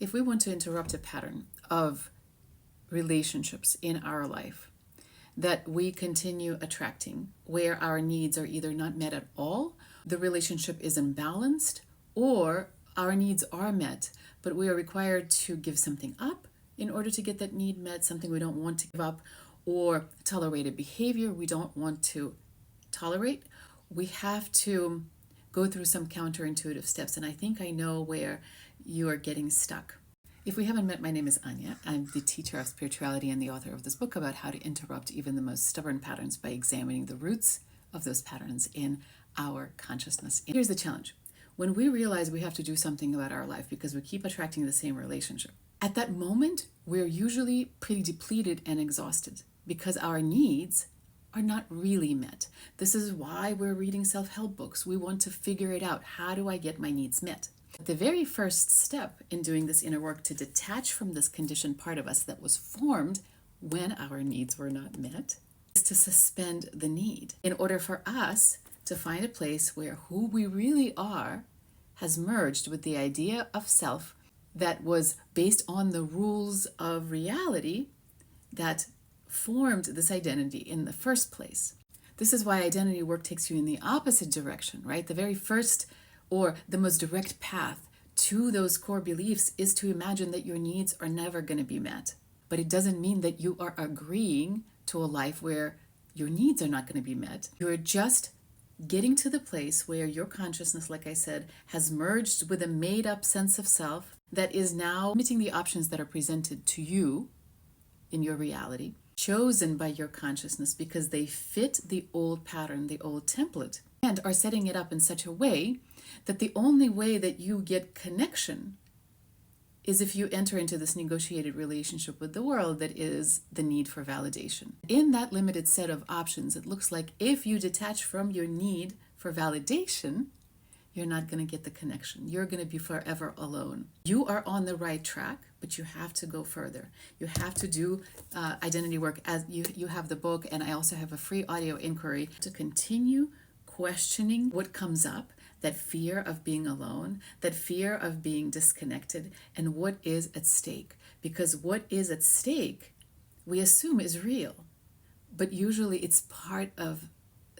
If we want to interrupt a pattern of relationships in our life that we continue attracting, where our needs are either not met at all, the relationship is imbalanced, or our needs are met, but we are required to give something up in order to get that need met, something we don't want to give up, or tolerate a behavior we don't want to tolerate, we have to go through some counterintuitive steps. And I think I know where you are getting stuck. If we haven't met, my name is Anya. I'm the teacher of spirituality and the author of this book about how to interrupt even the most stubborn patterns by examining the roots of those patterns in our consciousness. Here's the challenge. When we realize we have to do something about our life because we keep attracting the same relationship, at that moment, we're usually pretty depleted and exhausted because our needs are not really met. This is why we're reading self-help books. We want to figure it out. How do I get my needs met? The very first step in doing this inner work to detach from this conditioned part of us that was formed when our needs were not met is to suspend the need in order for us to find a place where who we really are has merged with the idea of self that was based on the rules of reality that formed this identity in the first place. This is why identity work takes you in the opposite direction, right? The very first or the most direct path to those core beliefs is to imagine that your needs are never going to be met. But it doesn't mean that you are agreeing to a life where your needs are not going to be met. You're just getting to the place where your consciousness, like I said, has merged with a made-up sense of self that is now limiting the options that are presented to you in your reality, chosen by your consciousness because they fit the old pattern, the old template, and are setting it up in such a way that the only way that you get connection is if you enter into this negotiated relationship with the world that is the need for validation. In that limited set of options, it looks like if you detach from your need for validation, you're not going to get the connection. You're going to be forever alone. You are on the right track, but you have to go further. You have to do identity work. As you have the book, and I also have a free audio inquiry to continue questioning what comes up, that fear of being alone, that fear of being disconnected, and what is at stake. Because what is at stake, we assume is real, but usually it's part of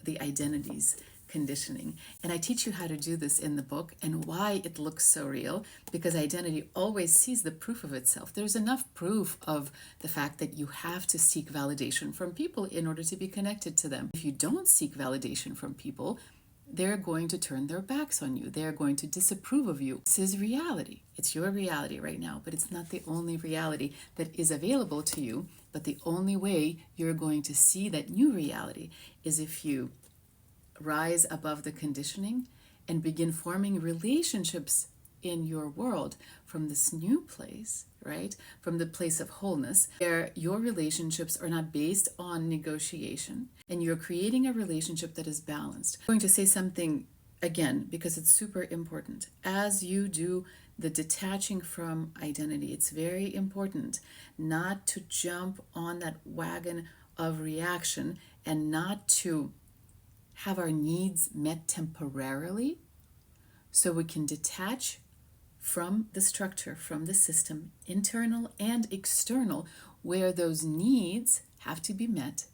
the identity's conditioning. And I teach you how to do this in the book and why it looks so real, because identity always sees the proof of itself. There's enough proof of the fact that you have to seek validation from people in order to be connected to them. If you don't seek validation from people, they're going to turn their backs on you. They're going to disapprove of you. This is reality. It's your reality right now, but it's not the only reality that is available to you. But the only way you're going to see that new reality is if you rise above the conditioning and begin forming relationships in your world from this new place, right? From the place of wholeness, where your relationships are not based on negotiation and you're creating a relationship that is balanced. I'm going to say something again because it's super important. As you do the detaching from identity, it's very important not to jump on that wagon of reaction and not to have our needs met temporarily so we can detach from the structure, from the system, internal and external, where those needs have to be met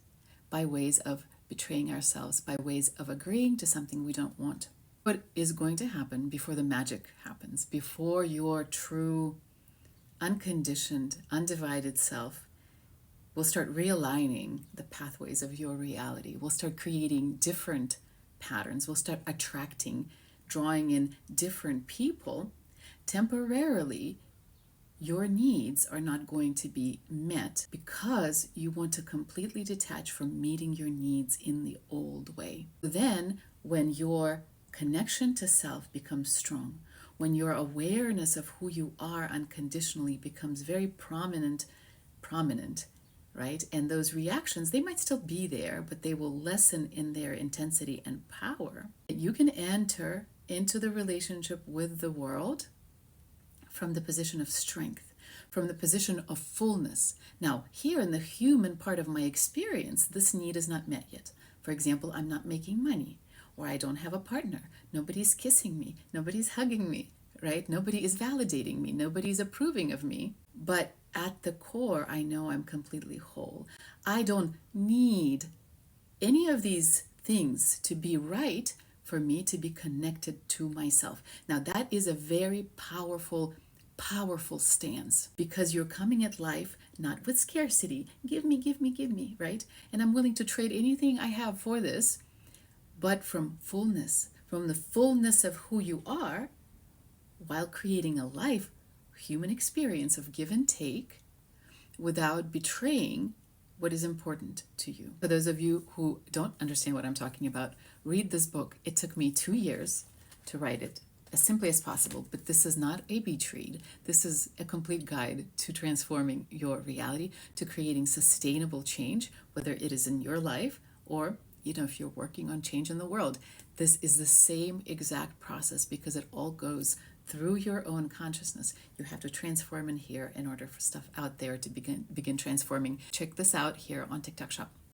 by ways of betraying ourselves, by ways of agreeing to something we don't want. What is going to happen before the magic happens, before your true, unconditioned, undivided self will start realigning the pathways of your reality? We'll start creating different patterns. We'll start attracting, drawing in different people. Temporarily, your needs are not going to be met because you want to completely detach from meeting your needs in the old way. Then, when your connection to self becomes strong, when your awareness of who you are unconditionally becomes very prominent, right? And those reactions, they might still be there, but they will lessen in their intensity and power. You can enter into the relationship with the world from the position of strength, from the position of fullness. Now, here in the human part of my experience, this need is not met yet. For example, I'm not making money, or I don't have a partner. Nobody's kissing me. Nobody's hugging me, right? Nobody is validating me, nobody's approving of me. But at the core, I know I'm completely whole. I don't need any of these things to be right for me to be connected to myself. Now, that is a very powerful stance because you're coming at life not with scarcity, give me, give me, give me, right? And I'm willing to trade anything I have for this, but from fullness, from the fullness of who you are, while creating a life, human experience of give and take without betraying what is important to you. For those of you who don't understand what I'm talking about, read this book. It took me 2 years to write it as simply as possible, but this is not a beach read. This is a complete guide to transforming your reality, to creating sustainable change, whether it is in your life or if you're working on change in the world. This is the same exact process because it all goes through your own consciousness. You have to transform in here in order for stuff out there to begin transforming. Check this out here on TikTok Shop.